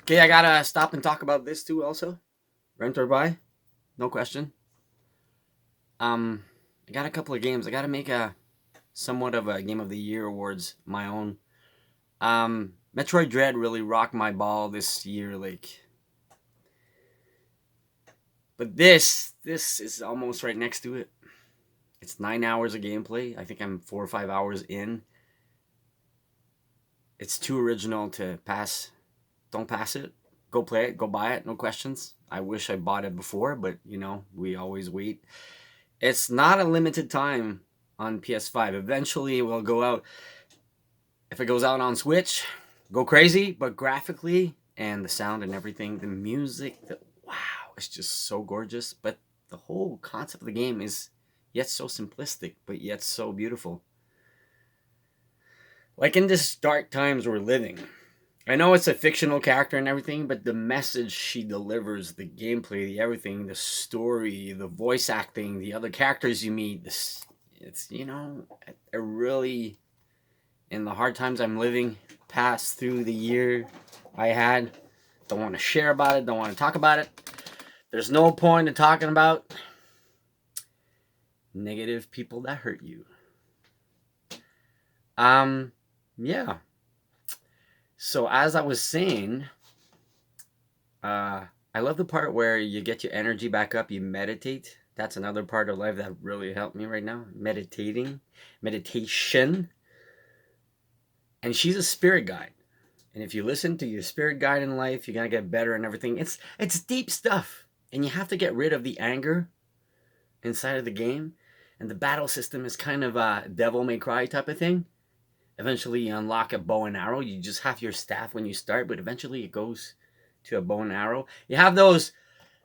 Okay, I gotta stop and talk about this too. Also, rent or buy, no question. Um, I got a couple of games. I gotta make a somewhat of a game of the year awards my own. Metroid Dread really rocked my ball this year. But this is almost right next to it. It's 9 hours of gameplay. I think I'm 4 or 5 hours in. It's too original to pass. Don't pass it. Go play it. Go buy it. No questions. I wish I bought it before, but we always wait. It's not a limited time on PS5. Eventually, it will go out. If it goes out on Switch, go crazy. But graphically and the sound and everything, the music, wow, it's just so gorgeous. But the whole concept of the game is yet so simplistic, but yet so beautiful. Like in this dark times we're living, I know it's a fictional character and everything, but the message she delivers, the gameplay, the everything, the story, the voice acting, the other characters you meet, it's it really, in the hard times I'm living, past through the year I had, don't want to share about it, don't want to talk about it. There's no point in talking about negative people that hurt you. Yeah. So as I was saying, I love the part where you get your energy back up, you meditate. That's another part of life that really helped me right now. Meditation. And she's a spirit guide. And if you listen to your spirit guide in life, you're gonna get better and everything. It's deep stuff. And you have to get rid of the anger inside of the game. And the battle system is kind of a devil may cry type of thing. Eventually you unlock a bow and arrow. You just have your staff when you start, but eventually it goes to a bow and arrow. You have those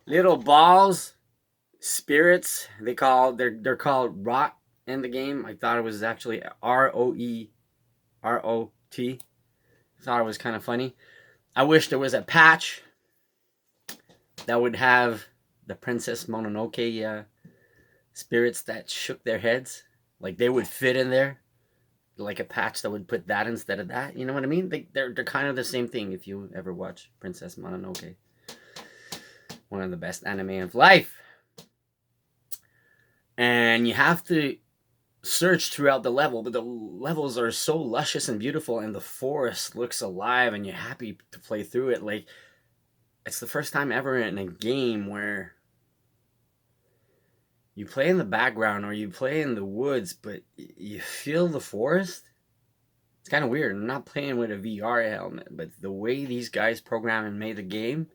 little balls, spirits. They're called rot in the game. I thought it was actually ROEROT. I thought it was kind of funny. I wish there was a patch that would have the Princess Mononoke spirits that shook their heads. Like they would fit in there. Like a patch that would put that instead of that. You know what I mean? They're kind of the same thing if you ever watch Princess Mononoke. One of the best anime of life. And you have to search throughout the level, but the levels are so luscious and beautiful, and the forest looks alive, and you're happy to play through it. Like, it's the first time ever in a game where you play in the background or you play in the woods, but you feel the forest. It's kind of weird. I'm not playing with a VR helmet, but the way these guys programmed and made the game,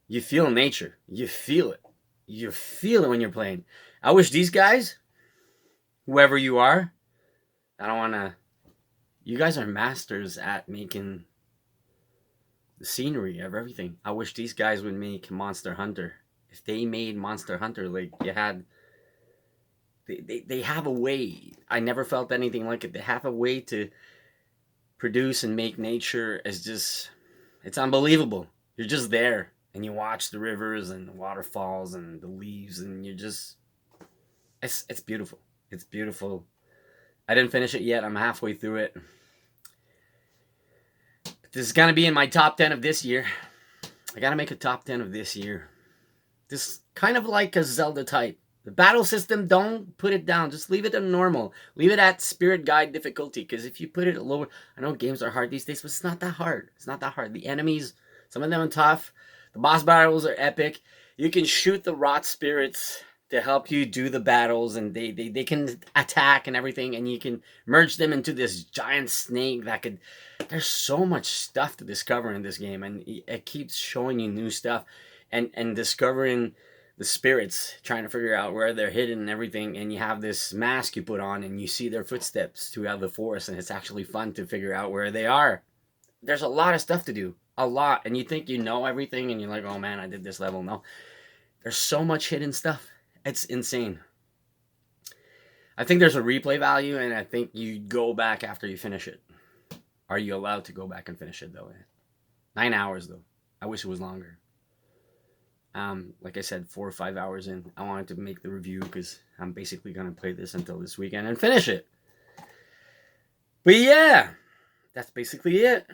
you feel nature. You feel it. You feel it when you're playing. I wish these guys, whoever you are, I don't want to. You guys are masters at making the scenery of everything. I wish these guys would make Monster Hunter. If they made Monster Hunter, like you had. They have a way. I never felt anything like it. They have a way to produce and make nature as just. It's unbelievable. You're just there and you watch the rivers and the waterfalls and the leaves and you're just. It's beautiful. It's beautiful. I didn't finish it yet. I'm halfway through it. This is gonna be in my top 10 of this year. I gotta make a top 10 of this year. This kind of like a Zelda type. The battle system, don't put it down. Just leave it at normal. Leave it at spirit guide difficulty. Because if you put it at lower, I know games are hard these days, but it's not that hard. It's not that hard. The enemies, some of them are tough. The boss battles are epic. You can shoot the rot spirits to help you do the battles, and they can attack and everything, and you can merge them into this giant snake that could. There's so much stuff to discover in this game, and it keeps showing you new stuff, and discovering the spirits, trying to figure out where they're hidden and everything. And you have this mask you put on, and you see their footsteps throughout the forest, and it's actually fun to figure out where they are. There's a lot of stuff to do, a lot, and you think you know everything, and you're like, oh man, I did this level. No, there's so much hidden stuff. It's insane. I think there's a replay value, and I think you go back after you finish it. Are you allowed to go back and finish it though? 9 hours though. I wish it was longer. Like I said, 4 or 5 hours in. I wanted to make the review because I'm basically gonna play this until this weekend and finish it. But yeah, that's basically it.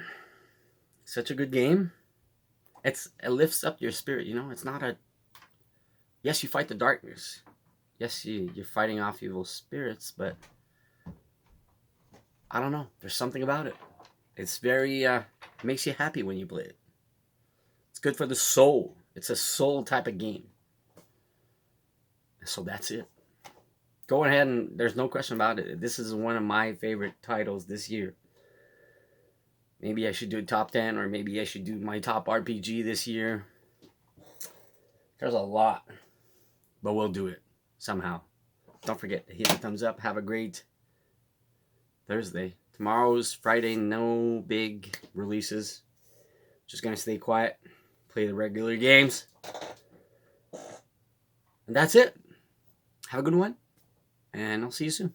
Such a good game. It lifts up your spirit, you know? It's not a... Yes, you fight the darkness. Yes, you're fighting off evil spirits, but I don't know. There's something about it. It's very, makes you happy when you play it. It's good for the soul. It's a soul type of game. So that's it. Go ahead and there's no question about it. This is one of my favorite titles this year. Maybe I should do top 10, or maybe I should do my top RPG this year. There's a lot, but we'll do it somehow. Don't forget to hit the thumbs up. Have a great Thursday. Tomorrow's Friday, no big releases. Just gonna stay quiet, play the regular games. And that's it. Have a good one, and I'll see you soon.